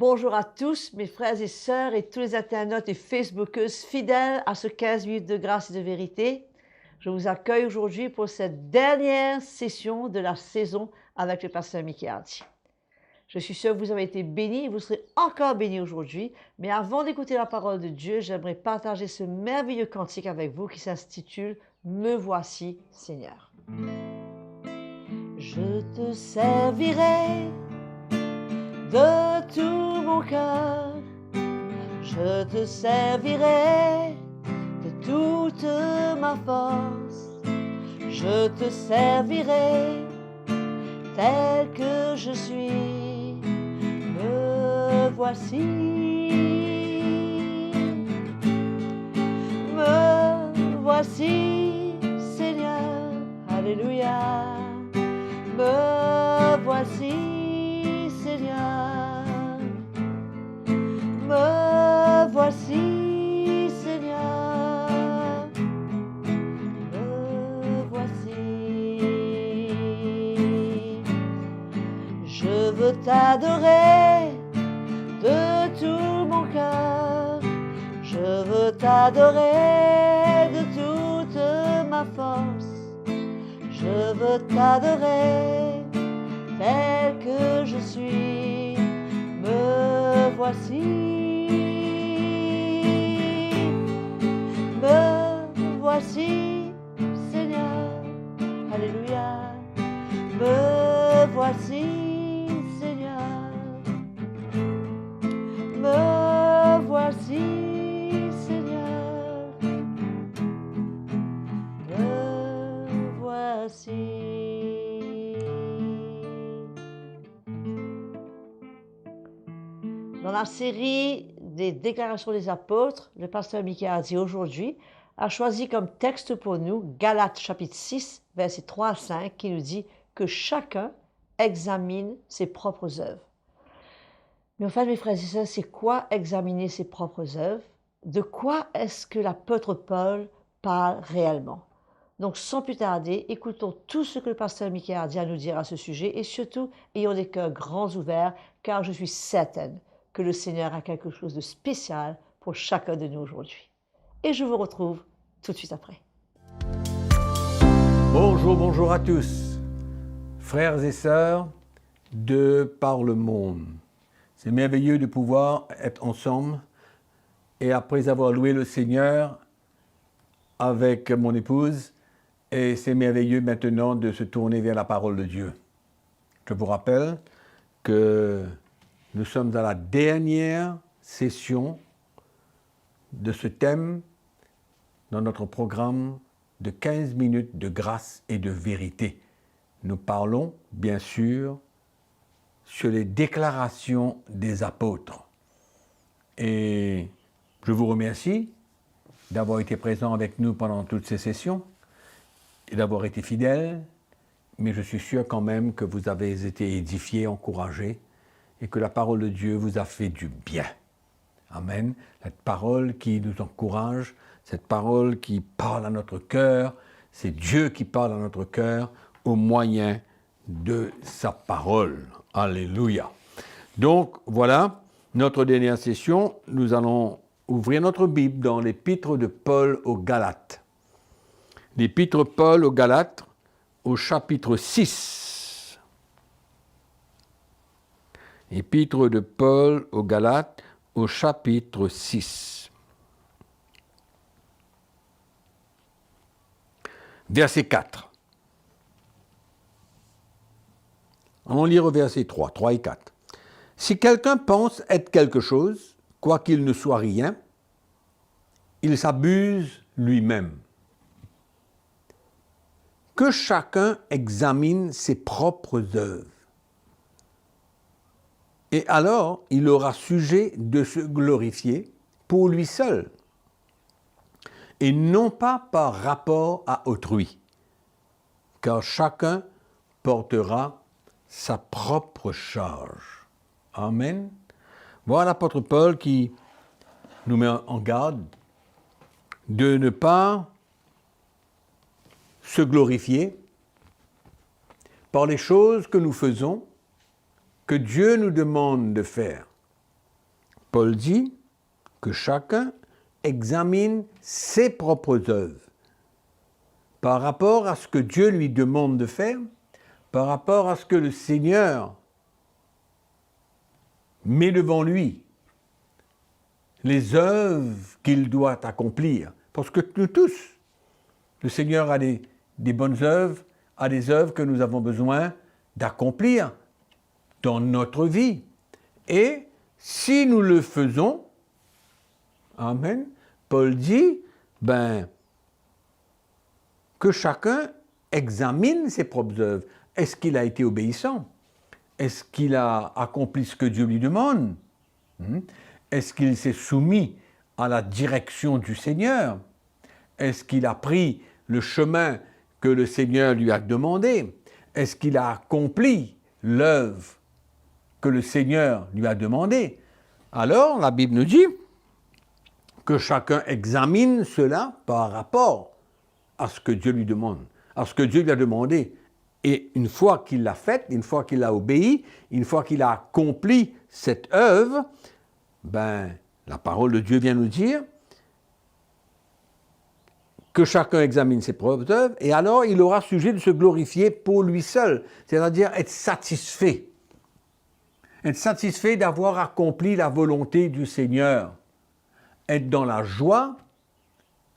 Bonjour à tous, mes frères et sœurs et tous les internautes et Facebookeuses fidèles à ce 15 minutes de grâce et de vérité. Je vous accueille aujourd'hui pour cette dernière session de la saison avec le pasteur Mickey Hardy. Je suis sûre que vous avez été bénis et vous serez encore bénis aujourd'hui. Mais avant d'écouter la parole de Dieu, j'aimerais partager ce merveilleux cantique avec vous qui s'intitule « Me voici, Seigneur ». Je te servirai de tout mon cœur, je te servirai de toute ma force, je te servirai tel que je suis, me voici, Seigneur, alléluia, me voici, Seigneur, me voici, Seigneur, me voici. Je veux t'adorer de tout mon cœur, je veux t'adorer de toute ma force, je veux t'adorer tel que je suis, me voici, me voici, Seigneur, alléluia, me voici, Seigneur, me voici, Seigneur, me voici. Dans la série des déclarations des apôtres, le pasteur Mickey Hardy aujourd'hui a choisi comme texte pour nous Galates chapitre 6, versets 3 à 5, qui nous dit que chacun examine ses propres œuvres. Mais en fait, mes frères et sœurs, c'est quoi examiner ses propres œuvres? De quoi est-ce que l'apôtre Paul parle réellement? Donc, sans plus tarder, écoutons tout ce que le pasteur Mickey Hardy a à nous dire à ce sujet et surtout, ayons des cœurs grands ouverts, car je suis certaine que le Seigneur a quelque chose de spécial pour chacun de nous aujourd'hui. Et je vous retrouve tout de suite après. Bonjour à tous, frères et sœurs de par le monde. C'est merveilleux de pouvoir être ensemble et après avoir loué le Seigneur avec mon épouse, et c'est merveilleux maintenant de se tourner vers la parole de Dieu. Je vous rappelle que nous sommes à la dernière session de ce thème dans notre programme de 15 minutes de grâce et de vérité. Nous parlons, bien sûr, sur les déclarations des apôtres. Et je vous remercie d'avoir été présent avec nous pendant toutes ces sessions et d'avoir été fidèles, mais je suis sûr quand même que vous avez été édifiés, encouragés, et que la parole de Dieu vous a fait du bien. Amen. Cette parole qui nous encourage, cette parole qui parle à notre cœur, c'est Dieu qui parle à notre cœur au moyen de sa parole. Alléluia. Donc, voilà, notre dernière session, nous allons ouvrir notre Bible dans l'épître de Paul aux Galates. L'épître Paul aux Galates, au chapitre 6. Épître de Paul aux Galates, au chapitre 6. Verset 4. Allons lire verset 3 et 4. Si quelqu'un pense être quelque chose, quoiqu'il ne soit rien, il s'abuse lui-même. Que chacun examine ses propres œuvres. Et alors, il aura sujet de se glorifier pour lui seul, et non pas par rapport à autrui, car chacun portera sa propre charge. Amen. Voilà l'apôtre Paul qui nous met en garde de ne pas se glorifier par les choses que nous faisons, que Dieu nous demande de faire. Paul dit que chacun examine ses propres œuvres par rapport à ce que Dieu lui demande de faire, par rapport à ce que le Seigneur met devant lui, les œuvres qu'il doit accomplir. Parce que nous tous, le Seigneur a des bonnes œuvres, a des œuvres que nous avons besoin d'accomplir dans notre vie. Et si nous le faisons, amen, Paul dit, que chacun examine ses propres œuvres. Est-ce qu'il a été obéissant? Est-ce qu'il a accompli ce que Dieu lui demande? Est-ce qu'il s'est soumis à la direction du Seigneur? Est-ce qu'il a pris le chemin que le Seigneur lui a demandé? Est-ce qu'il a accompli l'œuvre que le Seigneur lui a demandé? Alors, la Bible nous dit que chacun examine cela par rapport à ce que Dieu lui demande, à ce que Dieu lui a demandé. Et une fois qu'il l'a fait, une fois qu'il a obéi, une fois qu'il a accompli cette œuvre, la parole de Dieu vient nous dire que chacun examine ses propres œuvres, et alors il aura sujet de se glorifier pour lui seul, c'est-à-dire être satisfait. Être satisfait d'avoir accompli la volonté du Seigneur. Être dans la joie,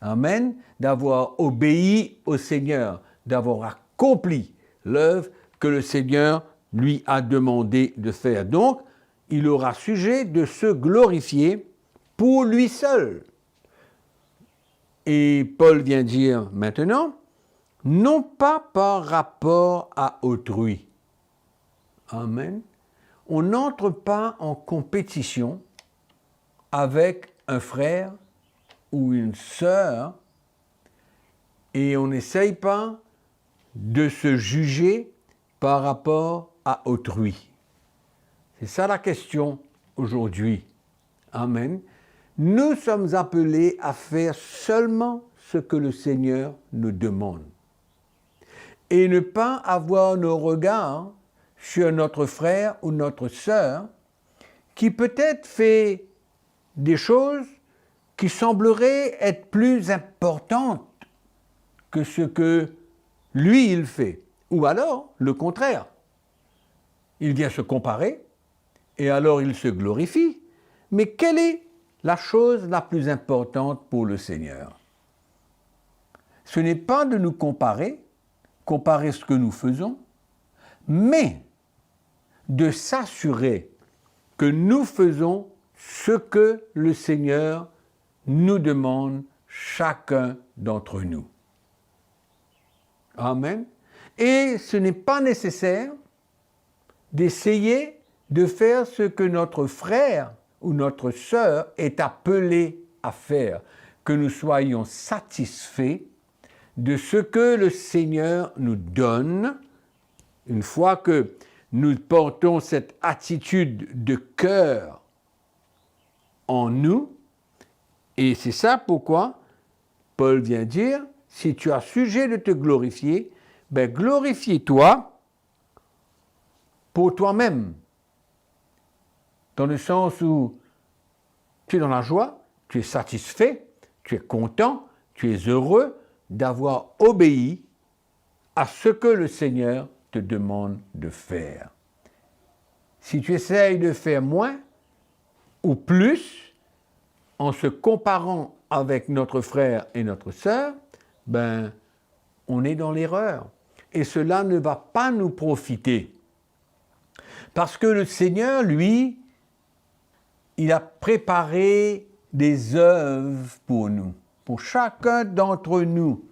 amen, d'avoir obéi au Seigneur, d'avoir accompli l'œuvre que le Seigneur lui a demandé de faire. Donc, il aura sujet de se glorifier pour lui seul. Et Paul vient dire maintenant, non pas par rapport à autrui. Amen. On n'entre pas en compétition avec un frère ou une sœur et on n'essaye pas de se juger par rapport à autrui. C'est ça la question aujourd'hui. Amen. Nous sommes appelés à faire seulement ce que le Seigneur nous demande. Et ne pas avoir nos regards sur notre frère ou notre sœur qui peut-être fait des choses qui sembleraient être plus importantes que ce que lui, il fait. Ou alors, le contraire. Il vient se comparer, et alors il se glorifie. Mais quelle est la chose la plus importante pour le Seigneur? Ce n'est pas de nous comparer ce que nous faisons, mais de s'assurer que nous faisons ce que le Seigneur nous demande chacun d'entre nous. Amen. Et ce n'est pas nécessaire d'essayer de faire ce que notre frère ou notre sœur est appelé à faire, que nous soyons satisfaits de ce que le Seigneur nous donne, une fois que nous portons cette attitude de cœur en nous, et c'est ça pourquoi Paul vient dire, si tu as sujet de te glorifier, glorifie-toi pour toi-même. Dans le sens où tu es dans la joie, tu es satisfait, tu es content, tu es heureux d'avoir obéi à ce que le Seigneur te demande de faire. Si tu essayes de faire moins ou plus, en se comparant avec notre frère et notre sœur, on est dans l'erreur. Et cela ne va pas nous profiter. Parce que le Seigneur, lui, il a préparé des œuvres pour nous. Pour chacun d'entre nous,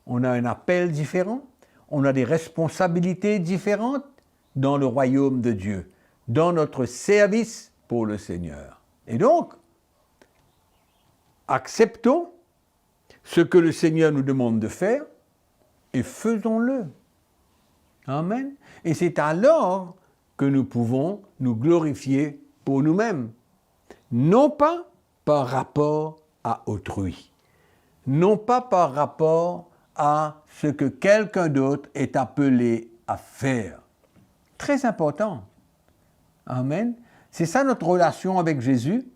on a un appel différent, on a des responsabilités différentes dans le royaume de Dieu, dans notre service pour le Seigneur. Et donc, acceptons ce que le Seigneur nous demande de faire et faisons-le. Amen. Et c'est alors que nous pouvons nous glorifier pour nous-mêmes. Non pas par rapport à autrui. Non pas par rapport à ce que quelqu'un d'autre est appelé à faire. Très important. Amen. C'est ça notre relation avec Jésus.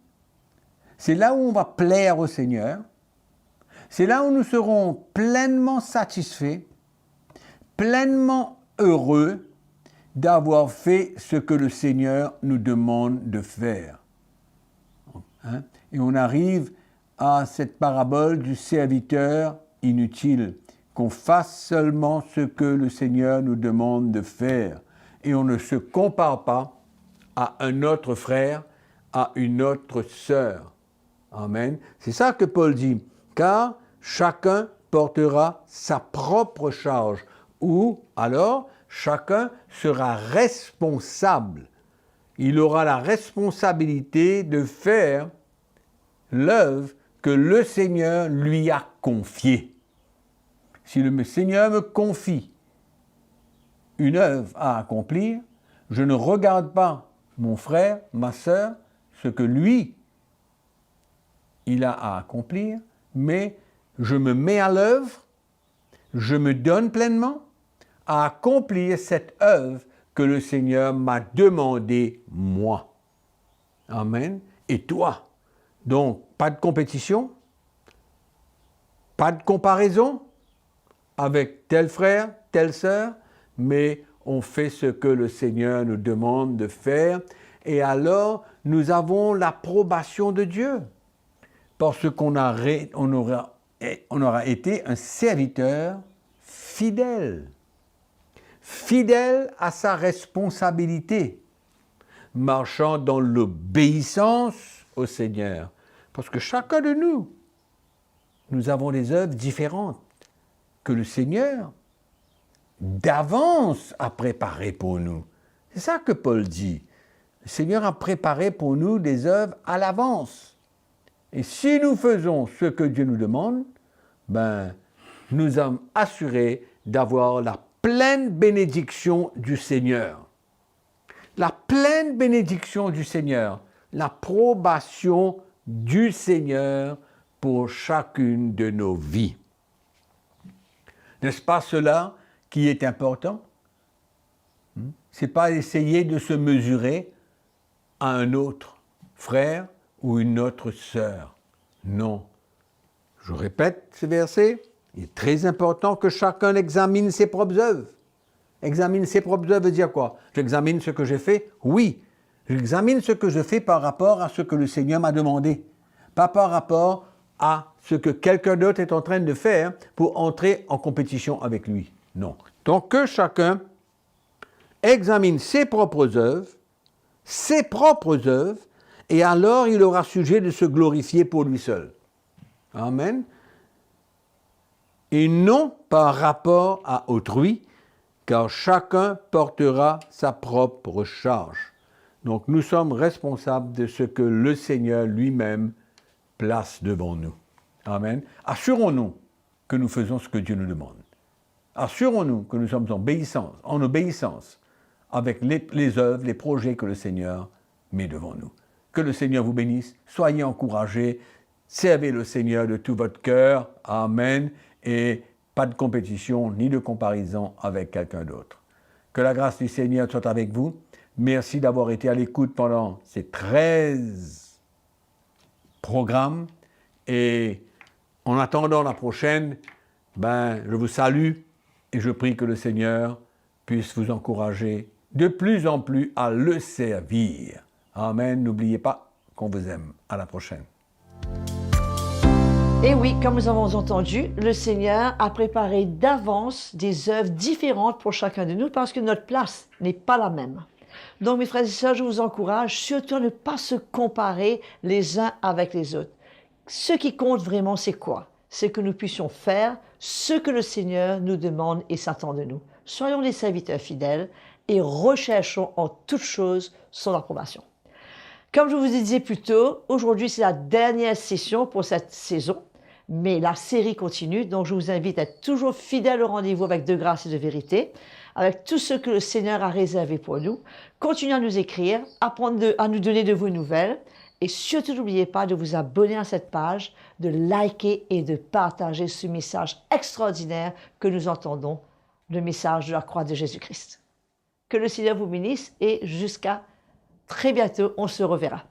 C'est là où on va plaire au Seigneur. C'est là où nous serons pleinement satisfaits, pleinement heureux d'avoir fait ce que le Seigneur nous demande de faire. Hein? Et on arrive à cette parabole du serviteur inutile, qu'on fasse seulement ce que le Seigneur nous demande de faire. Et on ne se compare pas à un autre frère, à une autre sœur. Amen. C'est ça que Paul dit. Car chacun portera sa propre charge. Ou alors, chacun sera responsable. Il aura la responsabilité de faire l'œuvre que le Seigneur lui a confiée. Si le Seigneur me confie une œuvre à accomplir, je ne regarde pas mon frère, ma sœur, ce que lui, il a à accomplir, mais je me mets à l'œuvre, je me donne pleinement à accomplir cette œuvre que le Seigneur m'a demandé moi. Amen. Et toi? Donc, pas de compétition, pas de comparaison avec tel frère, telle sœur, mais on fait ce que le Seigneur nous demande de faire, et alors nous avons l'approbation de Dieu, parce qu'on aura été un serviteur fidèle, fidèle à sa responsabilité, marchant dans l'obéissance au Seigneur, parce que chacun de nous avons des œuvres différentes que le Seigneur d'avance a préparé pour nous. C'est ça que Paul dit. Le Seigneur a préparé pour nous des œuvres à l'avance. Et si nous faisons ce que Dieu nous demande, nous sommes assurés d'avoir la pleine bénédiction du Seigneur. La pleine bénédiction du Seigneur, l'approbation du Seigneur pour chacune de nos vies. N'est-ce pas cela qui est important? Ce n'est pas essayer de se mesurer à un autre frère ou une autre sœur. Non. Je répète ce verset. Il est très important que chacun examine ses propres œuvres. Examine ses propres œuvres veut dire quoi? J'examine ce que j'ai fait? Oui. J'examine ce que je fais par rapport à ce que le Seigneur m'a demandé. Pas par rapport à ce que quelqu'un d'autre est en train de faire pour entrer en compétition avec lui. Non. Donc que chacun examine ses propres œuvres, et alors il aura sujet de se glorifier pour lui seul. Amen. Et non par rapport à autrui, car chacun portera sa propre charge. Donc nous sommes responsables de ce que le Seigneur lui-même place devant nous. Amen. Assurons-nous que nous faisons ce que Dieu nous demande. Assurons-nous que nous sommes en obéissance avec les œuvres, les projets que le Seigneur met devant nous. Que le Seigneur vous bénisse, soyez encouragés, servez le Seigneur de tout votre cœur. Amen. Et pas de compétition ni de comparaison avec quelqu'un d'autre. Que la grâce du Seigneur soit avec vous. Merci d'avoir été à l'écoute pendant ces 13 programmes. Et en attendant la prochaine, je vous salue et je prie que le Seigneur puisse vous encourager de plus en plus à le servir. Amen. N'oubliez pas qu'on vous aime. À la prochaine. Et oui, comme nous avons entendu, le Seigneur a préparé d'avance des œuvres différentes pour chacun de nous parce que notre place n'est pas la même. Donc, mes frères et sœurs, je vous encourage surtout à ne pas se comparer les uns avec les autres. Ce qui compte vraiment, c'est quoi? C'est que nous puissions faire ce que le Seigneur nous demande et s'attend de nous. Soyons des serviteurs fidèles et recherchons en toutes choses son approbation. Comme je vous disais plus tôt, aujourd'hui c'est la dernière session pour cette saison, mais la série continue, donc je vous invite à être toujours fidèle au rendez-vous avec de grâce et de vérité, avec tout ce que le Seigneur a réservé pour nous. Continuez à nous écrire, à nous donner de vos nouvelles, et surtout n'oubliez pas de vous abonner à cette page, de liker et de partager ce message extraordinaire que nous entendons, le message de la croix de Jésus-Christ. Que le Seigneur vous bénisse et jusqu'à très bientôt, on se reverra.